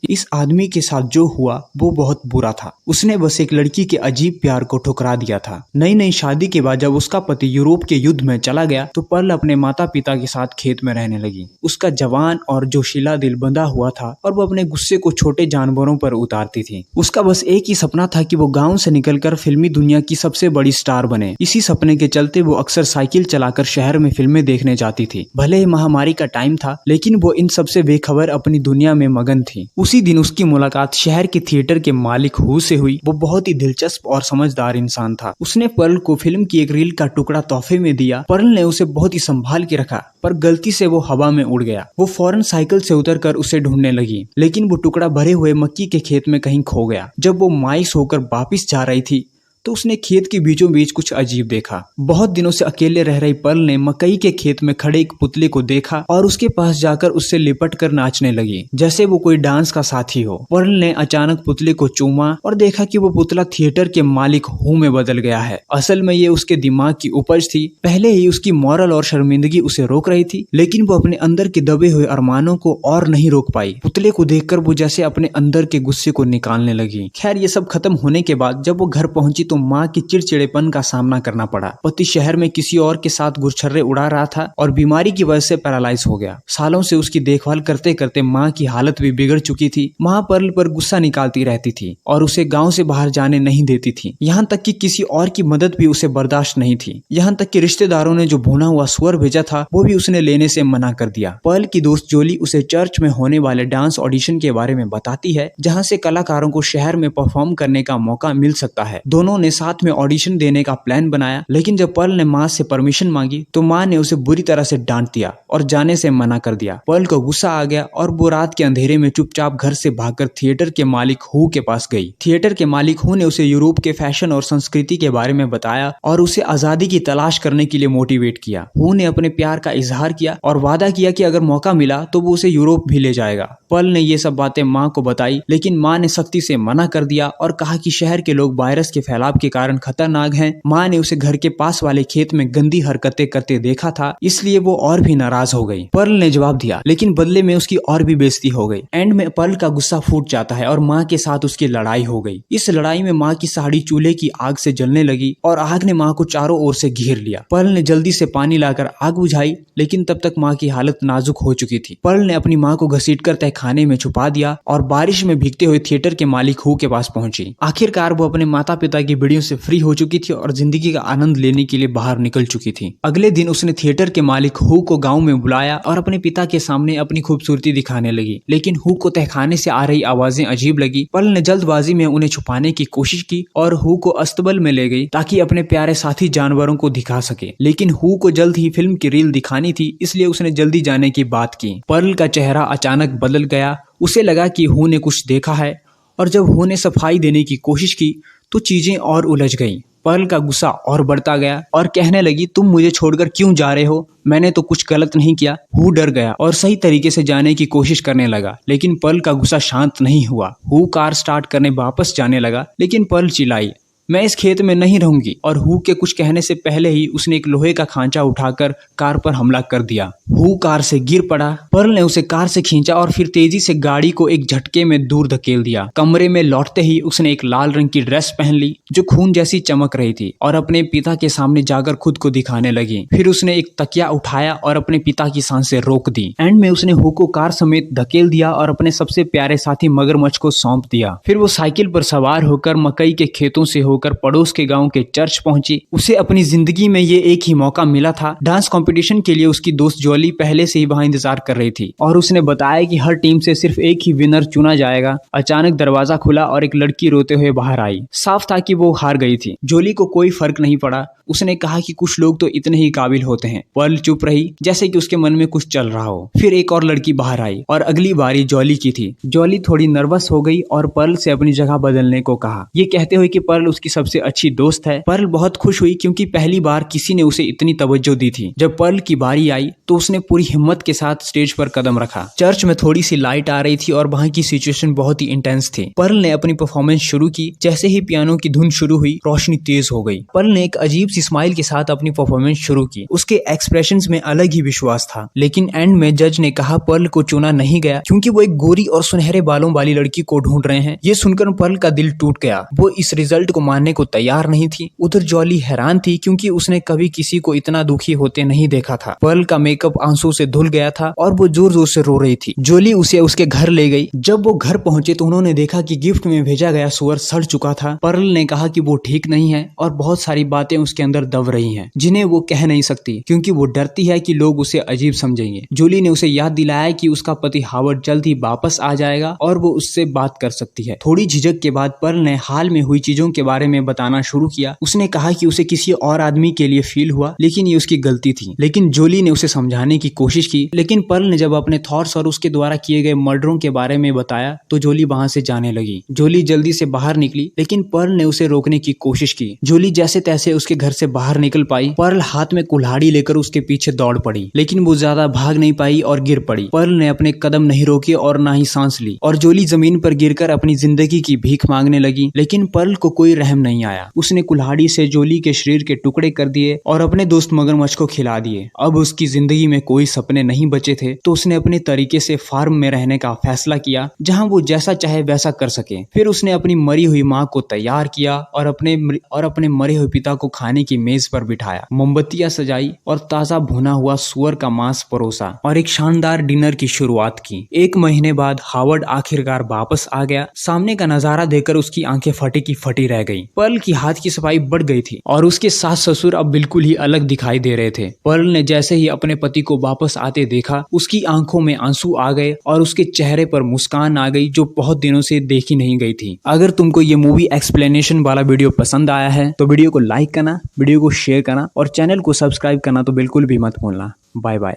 इस आदमी के साथ जो हुआ वो बहुत बुरा था। उसने बस एक लड़की के अजीब प्यार को ठुकरा दिया था। नई नई शादी के बाद जब उसका पति यूरोप के युद्ध में चला गया तो पर्ल अपने माता पिता के साथ खेत में रहने लगी। उसका जवान और जोशीला दिल बंधा हुआ था और वो अपने गुस्से को छोटे जानवरों पर उतारती थी। उसका बस एक ही सपना था कि वो गाँव से निकलकर फिल्मी दुनिया की सबसे बड़ी स्टार बने। इसी सपने के चलते वो अक्सर साइकिल चलाकर शहर में फिल्में देखने जाती थी। भले ही महामारी का टाइम था लेकिन वो इन सबसे बेखबर अपनी दुनिया में मगन थी। उसी दिन उसकी मुलाकात शहर के थिएटर के मालिक हू से हुई। वो बहुत ही दिलचस्प और समझदार इंसान था। उसने पर्ल को फिल्म की एक रील का टुकड़ा तोहफे में दिया। पर्ल ने उसे बहुत ही संभाल के रखा पर गलती से वो हवा में उड़ गया। वो फौरन साइकिल से उतरकर उसे ढूंढने लगी लेकिन वो टुकड़ा भरे हुए मक्की के खेत में कहीं खो गया। जब वो मायूस होकर वापिस जा रही थी तो उसने खेत के बीचों बीच कुछ अजीब देखा। बहुत दिनों से अकेले रह रही पर्ल ने मकई के खेत में खड़े एक पुतले को देखा और उसके पास जाकर उससे लिपट कर नाचने लगी जैसे वो कोई डांस का साथी हो। पर्ल ने अचानक पुतले को चूमा और देखा कि वो पुतला थिएटर के मालिक हू में बदल गया है। असल में ये उसके दिमाग की उपज थी। पहले ही उसकी मॉरल और शर्मिंदगी उसे रोक रही थी लेकिन वो अपने अंदर के दबे हुए अरमानों को और नहीं रोक पाई। पुतले को देखकर वो जैसे अपने अंदर के गुस्से को निकालने लगी। खैर ये सब खत्म होने के बाद जब वो घर पहुंची तो माँ की चिड़चिड़ेपन का सामना करना पड़ा। पति शहर में किसी और के साथ गुरछर्रे उड़ा रहा था और बीमारी की वजह से पैरालाइज हो गया। सालों से उसकी देखभाल करते करते माँ की हालत भी बिगड़ चुकी थी। माँ पर्ल पर गुस्सा निकालती रहती थी और उसे गांव से बाहर जाने नहीं देती थी। यहाँ तक कि किसी और की मदद भी उसे बर्दाश्त नहीं थी। यहाँ तक कि रिश्तेदारों ने जो भुना हुआ सुअर भेजा था वो भी उसने लेने से मना कर दिया। पर्ल की दोस्त जोली उसे चर्च में होने वाले डांस ऑडिशन के बारे में बताती है जहाँ से कलाकारों को शहर में परफॉर्म करने का मौका मिल सकता है। दोनों ने साथ में ऑडिशन देने का प्लान बनाया लेकिन जब पर्ल ने माँ से परमिशन मांगी तो माँ ने उसे बुरी तरह से डांट दिया और जाने से मना कर दिया। पर्ल को गुस्सा आ गया और वो रात के अंधेरे में चुपचाप घर से भागकर थिएटर के मालिक हू के पास गई। थिएटर के मालिक हू ने उसे यूरोप के फैशन और संस्कृति के बारे में बताया और उसे आजादी की तलाश करने के लिए मोटिवेट किया। हू ने अपने प्यार का इजहार किया और वादा किया कि अगर मौका मिला तो वो उसे यूरोप भी ले जाएगा। पर्ल ने ये सब बातें माँ को बताई लेकिन माँ ने सख्ती से मना कर दिया और कहा कि शहर के लोग वायरस के फैलाव के कारण खतरनाक हैं। माँ ने उसे घर के पास वाले खेत में गंदी हरकतें करते देखा था इसलिए वो और भी नाराज हो गई। पर्ल ने जवाब दिया लेकिन बदले में उसकी और भी बेइज्जती हो गई। एंड में पर्ल का गुस्सा फूट जाता है और माँ के साथ उसकी लड़ाई हो गई। इस लड़ाई में माँ की साड़ी चूल्हे की आग से जलने लगी और आग ने माँ को चारों ओर से घेर लिया। पर्ल ने जल्दी से पानी लाकर आग बुझाई लेकिन तब तक माँ की हालत नाजुक हो चुकी थी। पर्ल ने अपनी माँ को घसीटकर तहखाने में छुपा दिया और बारिश में भीगते हुए थिएटर के मालिक हू के पास पहुंची। आखिरकार वो अपने माता पिता की बीड़ियों से फ्री हो चुकी थी और जिंदगी का आनंद लेने के लिए बाहर निकल चुकी थी। अगले दिन उसने थिएटर के मालिक हू को गांव में बुलाया और अपने पिता के सामने अपनी खूबसूरती दिखाने लगी लेकिन हू को तहखाने से आ रही आवाजें अजीब लगी। पर्ल ने जल्दबाजी में उन्हें छुपाने की कोशिश की और हू को अस्तबल में ले गई ताकि अपने प्यारे साथी जानवरों को दिखा सके। लेकिन हू को जल्द ही फिल्म की रील दिखानी थी इसलिए उसने जल्दी जाने की बात की। पर्ल का चेहरा अचानक बदल गया। उसे लगा कि हू ने कुछ देखा है और जब हू ने सफाई देने की कोशिश की तो चीजें और उलझ गईं। पर्ल का गुस्सा और बढ़ता गया और कहने लगी तुम मुझे छोड़कर क्यों जा रहे हो? मैंने तो कुछ गलत नहीं किया। हू डर गया और सही तरीके से जाने की कोशिश करने लगा लेकिन पर्ल का गुस्सा शांत नहीं हुआ। हू कार स्टार्ट करने वापस जाने लगा लेकिन पर्ल चिल्लाई मैं इस खेत में नहीं रहूंगी और हू के कुछ कहने से पहले ही उसने एक लोहे का खांचा उठाकर कार पर हमला कर दिया। हू कार से गिर पड़ा। पर्ल ने उसे कार से खींचा और फिर तेजी से गाड़ी को एक झटके में दूर धकेल दिया। कमरे में लौटते ही उसने एक लाल रंग की ड्रेस पहन ली जो खून जैसी चमक रही थी और अपने पिता के सामने जाकर खुद को दिखाने लगी। फिर उसने एक तकिया उठाया और अपने पिता की सांसें रोक दी। एंड में उसने हू को कार समेत धकेल दिया और अपने सबसे प्यारे साथी मगरमच्छ को सौंप दिया। फिर वो साइकिल पर सवार होकर मकई के खेतों से होकर पड़ोस के गांव के चर्च पहुंची। उसे अपनी जिंदगी में ये एक ही मौका मिला था। डांस कंपटीशन के लिए उसकी दोस्त जोली पहले से ही वहां इंतजार कर रही थी और उसने बताया कि हर टीम से सिर्फ एक ही विनर चुना जाएगा। अचानक दरवाजा खुला और एक लड़की रोते हुए बाहर आई। साफ था कि वो हार गई थी। जोली को कोई फर्क नहीं पड़ा। उसने कहा कि कुछ लोग तो इतने ही काबिल होते हैं। पर्ल चुप रही जैसे कि उसके मन में कुछ चल रहा हो। फिर एक और लड़की बाहर आई और अगली बारी जॉली की थी। जॉली थोड़ी नर्वस हो गई और पर्ल से अपनी जगह बदलने को कहा, ये कहते हुए कि पर्ल उसकी उसकी सबसे अच्छी दोस्त है। पर्ल बहुत खुश हुई क्योंकि पहली बार किसी ने उसे इतनी तवज्जो दी थी। जब पर्ल की बारी आई तो उसने पूरी हिम्मत के साथ स्टेज पर कदम रखा। चर्च में थोड़ी सी लाइट आ रही थी और वहां की सिचुएशन बहुत ही इंटेंस थी। पर्ल ने अपनी परफॉर्मेंस शुरू की। जैसे ही पियानो की धुन शुरू हुई, रोशनी तेज हो गई। पर्ल ने एक अजीब सी स्माइल के साथ अपनी परफॉर्मेंस शुरू की। उसके एक्सप्रेशंस में अलग ही विश्वास था। लेकिन एंड में जज ने कहा पर्ल को चुना नहीं गया क्योंकि वो एक गोरी और सुनहरे बालों वाली लड़की को ढूंढ रहे हैं। ये सुनकर पर्ल का दिल टूट गया। वो इस रिजल्ट को मानने को तैयार नहीं थी। उधर जॉली हैरान थी क्योंकि उसने कभी किसी को इतना दुखी होते नहीं देखा था। पर्ल का मेकअप आंसू से धुल गया था और वो जोर जोर से रो रही थी। जॉली उसे उसके घर ले गई। जब वो घर पहुंचे तो उन्होंने देखा कि गिफ्ट में भेजा गया सुअर सड़ चुका था। पर्ल ने कहा कि वो ठीक नहीं है और बहुत सारी बातें उसके अंदर दब रही हैं जिन्हें वो कह नहीं सकती क्योंकि वो डरती है कि लोग उसे अजीब समझेंगे। जॉली ने उसे याद दिलाया कि उसका पति हावर्ड जल्द ही वापस आ जाएगा और वो उससे बात कर सकती है। थोड़ी झिझक के बाद पर्ल ने हाल में हुई चीजों के बारे में बताना शुरू किया। उसने कहा कि उसे किसी और आदमी के लिए फील हुआ लेकिन ये उसकी गलती थी। लेकिन जॉली ने उसे समझाने की कोशिश की। लेकिन पर्ल ने जब अपने थॉट्स और उसके द्वारा किए गए मर्डरों के बारे में बताया तो जॉली वहां से जाने लगी। जॉली जल्दी से बाहर निकली लेकिन पर्ल ने उसे रोकने की कोशिश की। जॉली जैसे तैसे उसके घर से बाहर निकल पाई। पर्ल हाथ में कुल्हाड़ी लेकर उसके पीछे दौड़ पड़ी लेकिन वो ज्यादा भाग नहीं पाई और गिर पड़ी। पर्ल ने अपने कदम नहीं रोके और ना ही सांस ली और जॉली जमीन पर गिरकर अपनी जिंदगी की भीख मांगने लगी। लेकिन पर्ल को कोई रहम नहीं आया। उसने कुल्हाड़ी से जॉली के शरीर के टुकड़े कर दिए और अपने दोस्त मगरमच्छ को खिला दिए। अब उसकी जिंदगी में कोई सपने नहीं बचे थे तो उसने अपने तरीके से फार्म में रहने का फैसला किया जहां वो जैसा चाहे वैसा कर सके। फिर उसने अपनी मरी हुई माँ को तैयार किया और अपने मरे हुए पिता को खाने की मेज पर बिठाया। मोमबत्तियां सजाई और ताजा भुना हुआ सुअर का मांस परोसा और एक शानदार डिनर की शुरुआत की। 1 महीने बाद हावर्ड आखिरकार वापस आ गया। सामने का नजारा देखकर उसकी आंखें फटी की फटी रह गई। पर्ल की हाथ की सफाई बढ़ गई थी और उसके सास ससुर अब बिल्कुल ही अलग दिखाई दे रहे थे। पर्ल ने जैसे ही अपने पति को वापस आते देखा, उसकी आंखों में आंसू आ गए और उसके चेहरे पर मुस्कान आ गई जो बहुत दिनों से देखी नहीं गई थी। अगर तुमको ये मूवी एक्सप्लेनेशन वाला वीडियो पसंद आया है तो वीडियो को लाइक करना, वीडियो को शेयर करना और चैनल को सब्सक्राइब करना तो बिल्कुल भी मत भूलना। Bye bye.